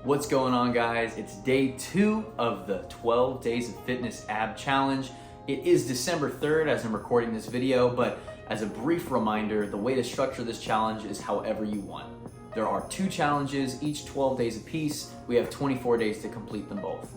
What's going on, guys? It's day 2 of the 12 Days of Fitness Ab Challenge. It is December 3rd as I'm recording this video, but as a brief reminder, the way to structure this challenge is however you want. There are 2 challenges, each 12 days apiece. We have 24 days to complete them both.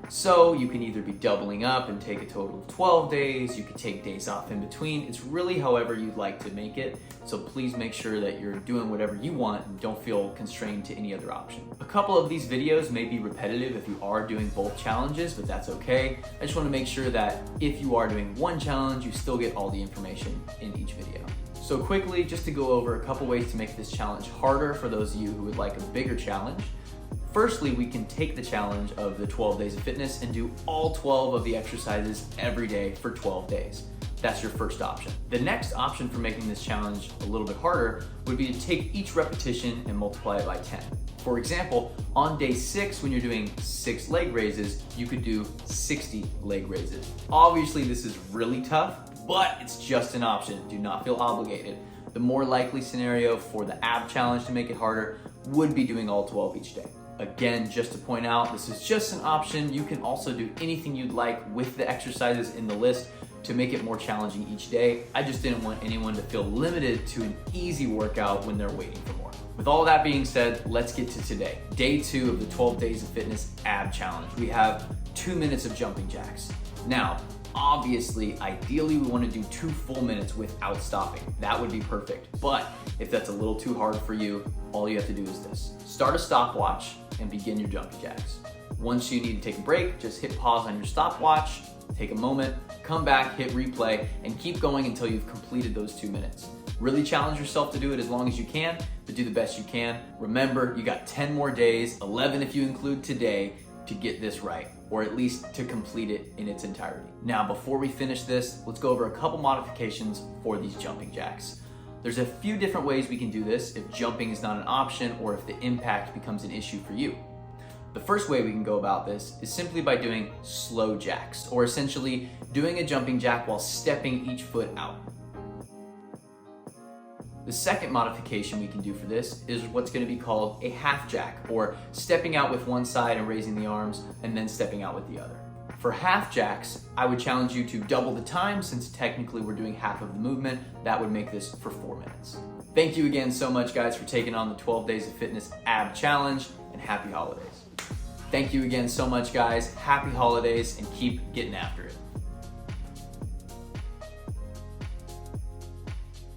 So you can either be doubling up and take a total of 12 days, you could take days off in between. It's really however you'd like to make it. So please make sure that you're doing whatever you want and don't feel constrained to any other option. A couple of these videos may be repetitive if you are doing both challenges, but that's okay. I just want to make sure that if you are doing one challenge, you still get all the information in each video. So quickly, just to go over a couple ways to make this challenge harder for those of you who would like a bigger challenge. Firstly, we can take the challenge of the 12 days of fitness and do all 12 of the exercises every day for 12 days. That's your first option. The next option for making this challenge a little bit harder would be to take each repetition and multiply it by 10. For example, on day 6, when you're doing 6 leg raises, you could do 60 leg raises. Obviously, this is really tough, but it's just an option. Do not feel obligated. The more likely scenario for the ab challenge to make it harder would be doing all 12 each day. Again, just to point out, this is just an option. You can also do anything you'd like with the exercises in the list to make it more challenging each day. I just didn't want anyone to feel limited to an easy workout when they're waiting for more. With all that being said, let's get to today. Day 2 of the 12 Days of Fitness Ab Challenge. We have 2 minutes of jumping jacks. Now, obviously, ideally we want to do 2 full minutes without stopping. That would be perfect. But if that's a little too hard for you, all you have to do is this. Start a stopwatch and begin your jumping jacks. Once you need to take a break, just hit pause on your stopwatch, take a moment, come back, hit replay, and keep going until you've completed those 2 minutes. Really challenge yourself to do it as long as you can, but do the best you can. Remember, you got 10 more days, 11 if you include today, to get this right, or at least to complete it in its entirety. Now, before we finish this, let's go over a couple modifications for these jumping jacks. There's a few different ways we can do this if jumping is not an option or if the impact becomes an issue for you. The first way we can go about this is simply by doing slow jacks, or essentially doing a jumping jack while stepping each foot out. The second modification we can do for this is what's going to be called a half jack, or stepping out with one side and raising the arms and then stepping out with the other. For half jacks, I would challenge you to double the time, since technically we're doing half of the movement. That would make this for 4 minutes. Thank you again so much, guys, for taking on the 12 Days of Fitness Ab Challenge, and happy holidays. Thank you again so much, guys. Happy holidays, and keep getting after it.